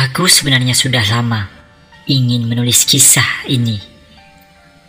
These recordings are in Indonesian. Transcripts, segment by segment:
Aku sebenarnya sudah lama ingin menulis kisah ini.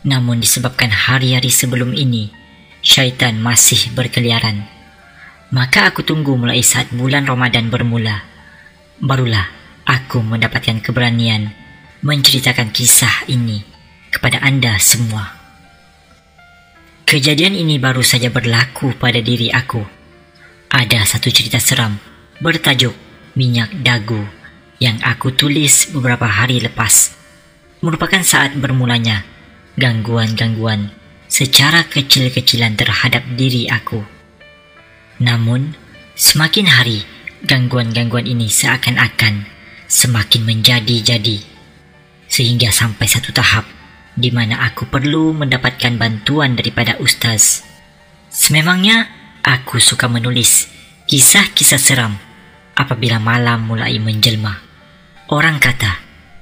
Namun disebabkan hari-hari sebelum ini, syaitan masih berkeliaran. Maka aku tunggu mulai saat bulan Ramadan bermula. Barulah aku mendapatkan keberanian menceritakan kisah ini kepada Anda semua. Kejadian ini baru saja berlaku pada diri aku. Ada satu cerita seram bertajuk Minyak Dagu yang aku tulis beberapa hari lepas. Merupakan saat bermulanya gangguan-gangguan secara kecil-kecilan terhadap diri aku. Namun, semakin hari gangguan-gangguan ini seakan-akan semakin menjadi-jadi. Sehingga sampai satu tahap di mana aku perlu mendapatkan bantuan daripada ustaz. Sememangnya aku suka menulis kisah-kisah seram apabila malam mulai menjelma. Orang kata,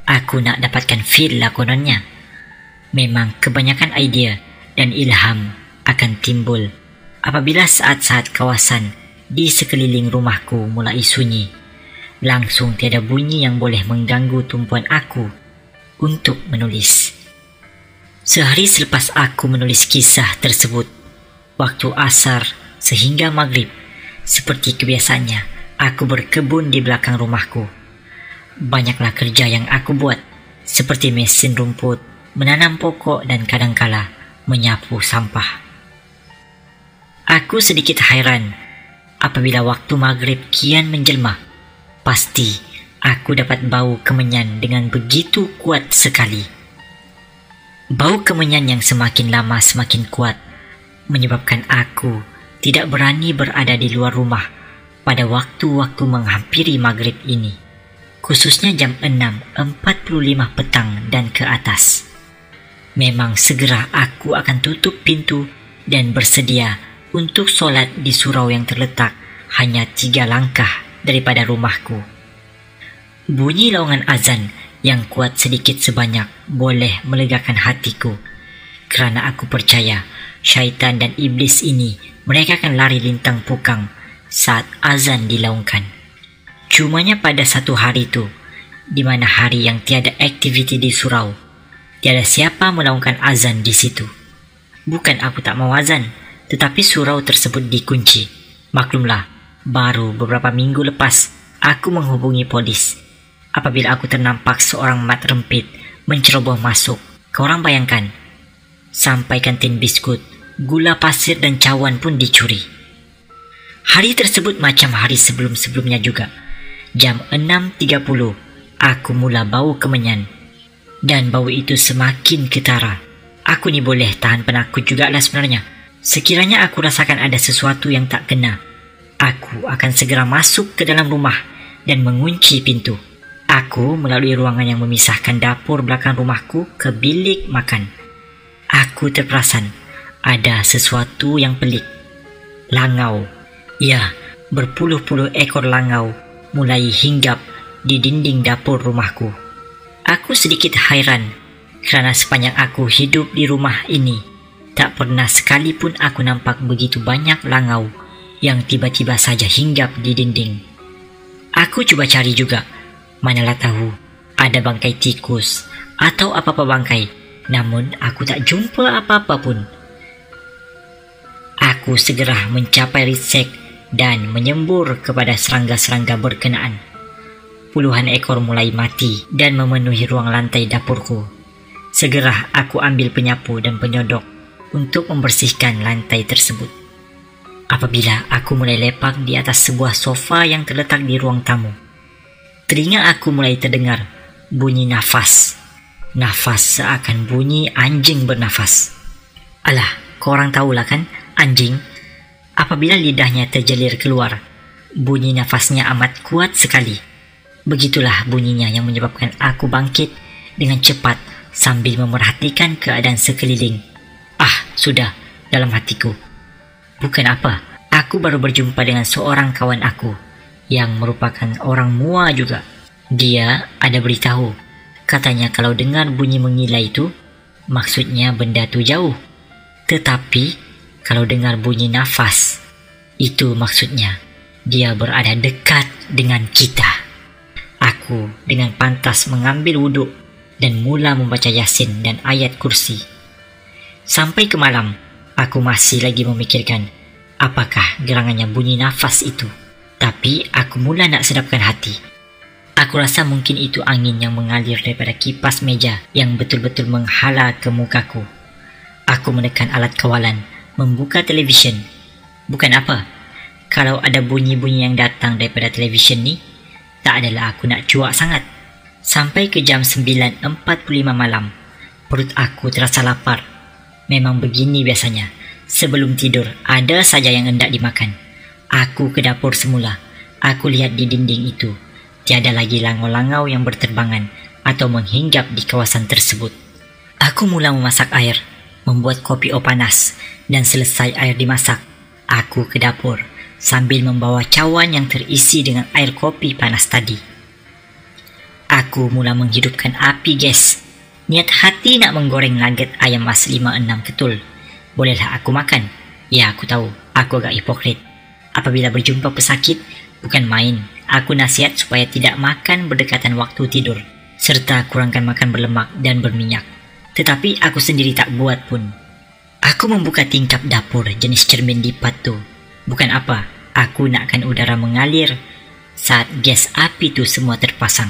aku nak dapatkan feel lah kononnya. Memang kebanyakan idea dan ilham akan timbul apabila saat-saat kawasan di sekeliling rumahku mulai sunyi. Langsung tiada bunyi yang boleh mengganggu tumpuan aku untuk menulis. Sehari selepas aku menulis kisah tersebut, waktu asar sehingga maghrib, seperti kebiasaannya, aku berkebun di belakang rumahku. Banyaklah kerja yang aku buat, seperti mesin rumput, menanam pokok dan kadangkala menyapu sampah. Aku sedikit hairan apabila waktu maghrib kian menjelma. Pasti aku dapat bau kemenyan dengan begitu kuat sekali. Bau kemenyan yang semakin lama semakin kuat menyebabkan aku tidak berani berada di luar rumah pada waktu-waktu menghampiri maghrib ini, khususnya jam 6.45 petang dan ke atas. Memang segera aku akan tutup pintu dan bersedia untuk solat di surau yang terletak hanya 3 langkah daripada rumahku. Bunyi laungan azan yang kuat sedikit sebanyak boleh melegakan hatiku, kerana aku percaya syaitan dan iblis ini mereka akan lari lintang pukang saat azan dilaungkan. Cumanya pada satu hari itu, di mana hari yang tiada aktiviti di surau, tiada siapa melaungkan azan di situ. Bukan aku tak mau azan, tetapi surau tersebut dikunci. Maklumlah, baru beberapa minggu lepas aku menghubungi polis apabila aku ternampak seorang mat rempit menceroboh masuk. Korang bayangkan, sampai kantin biskut, gula pasir dan cawan pun dicuri. Hari tersebut macam hari sebelum-sebelumnya juga. Jam 6.30 aku mula bau kemenyan, dan bau itu semakin ketara. Aku ni boleh tahan penakut jugalah sebenarnya. Sekiranya aku rasakan ada sesuatu yang tak kena, aku akan segera masuk ke dalam rumah dan mengunci pintu. Aku melalui ruangan yang memisahkan dapur belakang rumahku ke bilik makan. Aku terperasan ada sesuatu yang pelik. Langau. Ya, berpuluh-puluh ekor langau mulai hinggap di dinding dapur rumahku. Aku sedikit hairan kerana sepanjang aku hidup di rumah ini, tak pernah sekalipun aku nampak begitu banyak langau yang tiba-tiba saja hinggap di dinding. Aku cuba cari juga, manalah tahu ada bangkai tikus atau apa-apa bangkai, namun aku tak jumpa apa-apa pun. Aku segera mencapai risek dan menyembur kepada serangga-serangga berkenaan. Puluhan ekor mulai mati dan memenuhi ruang lantai dapurku. Segera aku ambil penyapu dan penyodok untuk membersihkan lantai tersebut. Apabila aku mulai lepak di atas sebuah sofa yang terletak di ruang tamu, telinga aku mulai terdengar bunyi nafas. Nafas seakan bunyi anjing bernafas. Alah, korang tahulah kan, anjing. Apabila lidahnya terjelir keluar, bunyi nafasnya amat kuat sekali. Begitulah bunyinya yang menyebabkan aku bangkit dengan cepat sambil memerhatikan keadaan sekeliling. Ah, sudah, dalam hatiku. Bukan apa, aku baru berjumpa dengan seorang kawan aku yang merupakan orang Mua juga. Dia ada beritahu, katanya kalau dengar bunyi mengilai itu, maksudnya benda tu jauh. Tetapi kalau dengar bunyi nafas, itu maksudnya dia berada dekat dengan kita. Aku aku dengan pantas mengambil wuduk dan mula membaca Yasin dan ayat kursi. Sampai ke malam, aku masih lagi memikirkan apakah gerangannya bunyi nafas itu. Tapi aku mula nak sedapkan hati. Aku rasa mungkin itu angin yang mengalir daripada kipas meja yang betul-betul menghala ke mukaku. Aku menekan alat kawalan, membuka televisyen. Bukan apa, kalau ada bunyi-bunyi yang datang daripada televisyen ni, tak adalah aku nak cuak sangat. Sampai ke jam 9.45 malam, perut aku terasa lapar. Memang begini biasanya. Sebelum tidur, ada saja yang hendak dimakan. Aku ke dapur semula. Aku lihat di dinding itu, tiada lagi langau-langau yang berterbangan atau menghinggap di kawasan tersebut. Aku mula memasak air, membuat kopi panas, dan selesai air dimasak, aku ke dapur sambil membawa cawan yang terisi dengan air kopi panas tadi. Aku mula menghidupkan api gas. Niat hati nak menggoreng nugget ayam mas 5-6 ketul. Bolehlah aku makan? Ya, aku tahu, aku agak hipokrit. Apabila berjumpa pesakit, bukan main. Aku nasihat supaya tidak makan berdekatan waktu tidur, serta kurangkan makan berlemak dan berminyak. Tetapi aku sendiri tak buat pun. Aku membuka tingkap dapur jenis cermin lipat tu. Bukan apa, aku nakkan udara mengalir saat gas api tu semua terpasang.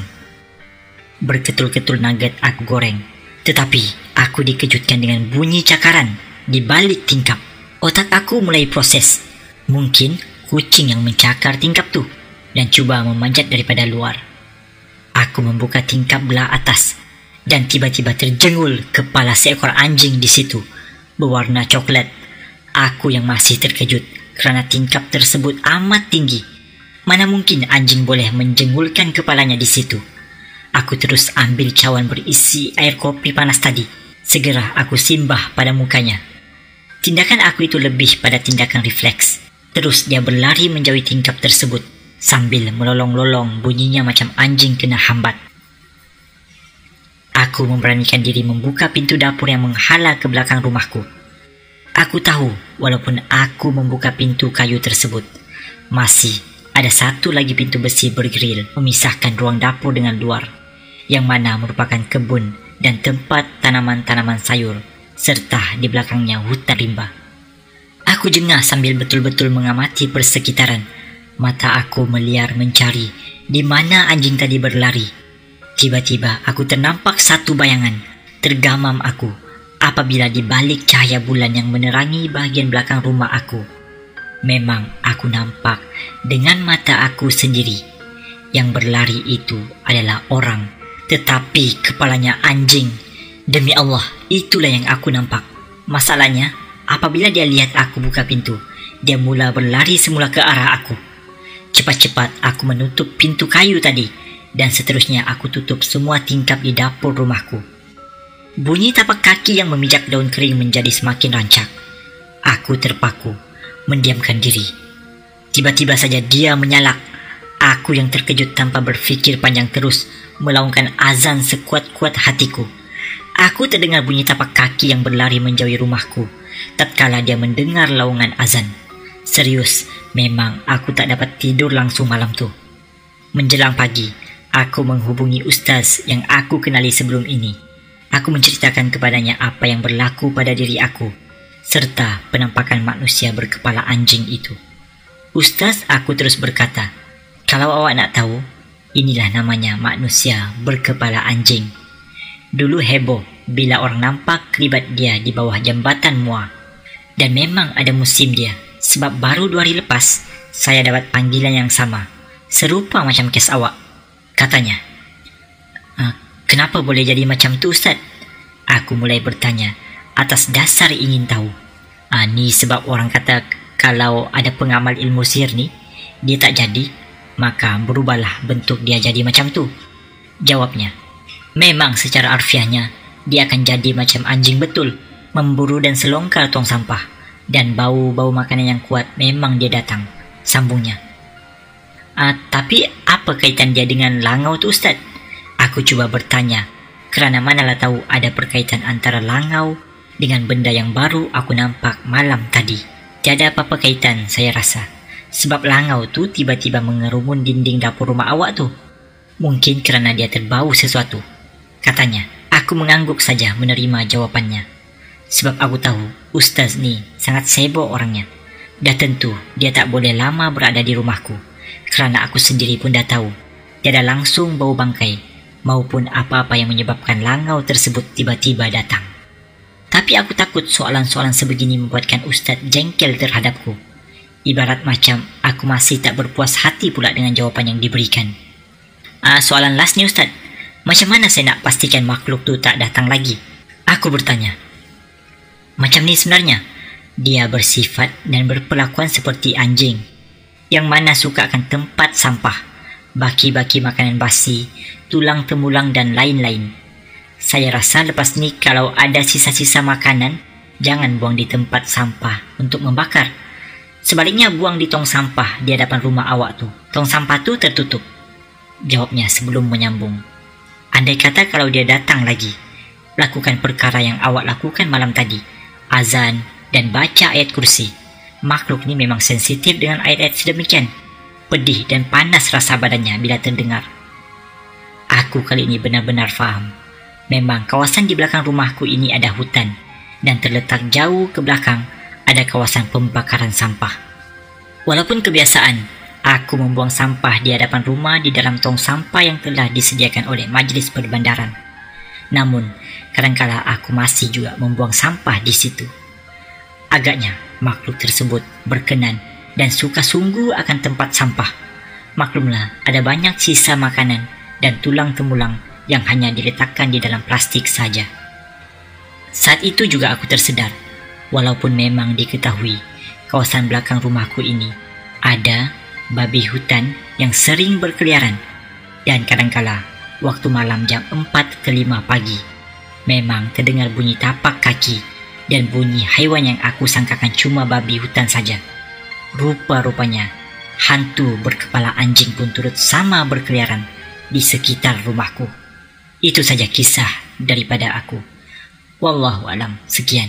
Berketul-ketul nugget aku goreng. Tetapi aku dikejutkan dengan bunyi cakaran di balik tingkap. Otak aku mulai proses. Mungkin kucing yang mencakar tingkap tu dan cuba memanjat daripada luar. Aku membuka tingkap belah atas dan tiba-tiba terjengul kepala seekor anjing di situ, berwarna coklat. Aku yang masih terkejut kerana tingkap tersebut amat tinggi. Mana mungkin anjing boleh menjengulkan kepalanya di situ. Aku terus ambil cawan berisi air kopi panas tadi. Segera aku simbah pada mukanya. Tindakan aku itu lebih pada tindakan refleks. Terus dia berlari menjauhi tingkap tersebut sambil melolong-lolong, bunyinya macam anjing kena hambat. Aku memberanikan diri membuka pintu dapur yang menghala ke belakang rumahku. Aku tahu walaupun aku membuka pintu kayu tersebut, masih ada satu lagi pintu besi bergeril memisahkan ruang dapur dengan luar, yang mana merupakan kebun dan tempat tanaman-tanaman sayur, serta di belakangnya hutan rimba. Aku jengah sambil betul-betul mengamati persekitaran. Mata aku meliar mencari di mana anjing tadi berlari. Tiba-tiba aku ternampak satu bayangan. Tergamam aku apabila di balik cahaya bulan yang menerangi bahagian belakang rumah aku. Memang aku nampak dengan mata aku sendiri. Yang berlari itu adalah orang, tetapi kepalanya anjing. Demi Allah, itulah yang aku nampak. Masalahnya, apabila dia lihat aku buka pintu, dia mula berlari semula ke arah aku. Cepat-cepat aku menutup pintu kayu tadi, dan seterusnya aku tutup semua tingkap di dapur rumahku. Bunyi tapak kaki yang memijak daun kering menjadi semakin rancak. Aku terpaku, mendiamkan diri. Tiba-tiba saja dia menyalak. Aku yang terkejut tanpa berfikir panjang terus melaungkan azan sekuat-kuat hatiku. Aku terdengar bunyi tapak kaki yang berlari menjauhi rumahku tatkala dia mendengar laungan azan. Serius, memang aku tak dapat tidur langsung malam tu. Menjelang pagi, aku menghubungi ustaz yang aku kenali sebelum ini. Aku menceritakan kepadanya apa yang berlaku pada diri aku, serta penampakan manusia berkepala anjing itu. Ustaz aku terus berkata, "Kalau awak nak tahu, inilah namanya manusia berkepala anjing. Dulu heboh bila orang nampak kelibat dia di bawah jambatan Muar. Dan memang ada musim dia, sebab baru 2 hari lepas saya dapat panggilan yang sama, serupa macam kes awak," katanya. "Kenapa boleh jadi macam tu, Ustaz?" Aku mulai bertanya atas dasar ingin tahu. Ni sebab orang kata kalau ada pengamal ilmu sihir ni, dia tak jadi, maka berubahlah bentuk dia jadi macam tu, jawabnya. Memang secara arfiahnya, dia akan jadi macam anjing betul, memburu dan selongkar tong sampah, dan bau-bau makanan yang kuat memang dia datang, sambungnya. Tapi apa kaitan dia dengan langau tu, Ustaz? Aku cuba bertanya, kerana manalah tahu ada perkaitan antara langau dengan benda yang baru aku nampak malam tadi. Tiada apa-apa kaitan, saya rasa. Sebab langau tu tiba-tiba mengerumun dinding dapur rumah awak tu. Mungkin kerana dia terbau sesuatu, katanya. Aku mengangguk saja menerima jawapannya. Sebab aku tahu Ustaz ni sangat sibuk orangnya. Dah tentu dia tak boleh lama berada di rumahku, kerana aku sendiri pun dah tahu tiada langsung bau bangkai maupun apa-apa yang menyebabkan langau tersebut tiba-tiba datang. Tapi aku takut soalan-soalan sebegini membuatkan Ustaz jengkel terhadapku. Ibarat macam aku masih tak berpuas hati pula dengan jawapan yang diberikan. Soalan last ni Ustaz, macam mana saya nak pastikan makhluk tu tak datang lagi? Aku bertanya. Macam ni sebenarnya, dia bersifat dan berperlakuan seperti anjing, yang mana suka akan tempat sampah, baki-baki makanan basi, tulang temulang dan lain-lain. Saya rasa lepas ni kalau ada sisa-sisa makanan, jangan buang di tempat sampah untuk membakar. Sebaliknya buang di tong sampah di hadapan rumah awak tu. Tong sampah tu tertutup, jawabnya sebelum menyambung. Andai kata kalau dia datang lagi, lakukan perkara yang awak lakukan malam tadi, azan dan baca ayat kursi. Makhluk ni memang sensitif dengan ayat-ayat sedemikian. Pedih dan panas rasa badannya bila terdengar. Aku kali ini benar-benar faham. Memang kawasan di belakang rumahku ini ada hutan, dan terletak jauh ke belakang ada kawasan pembakaran sampah. Walaupun kebiasaan, aku membuang sampah di hadapan rumah di dalam tong sampah yang telah disediakan oleh majlis perbandaran. Namun, kadangkala aku masih juga membuang sampah di situ. Agaknya, makhluk tersebut berkenan dan suka sungguh akan tempat sampah. Maklumlah, ada banyak sisa makanan dan tulang temulang yang hanya diletakkan di dalam plastik saja. Saat itu juga aku tersedar, walaupun memang diketahui kawasan belakang rumahku ini ada babi hutan yang sering berkeliaran, dan kadangkala waktu malam jam 4 ke 5 pagi memang terdengar bunyi tapak kaki dan bunyi haiwan yang aku sangkakan cuma babi hutan saja. Rupa-rupanya hantu berkepala anjing pun turut sama berkeliaran di sekitar rumahku. Itu saja kisah daripada aku. Wallahu alam. Sekian.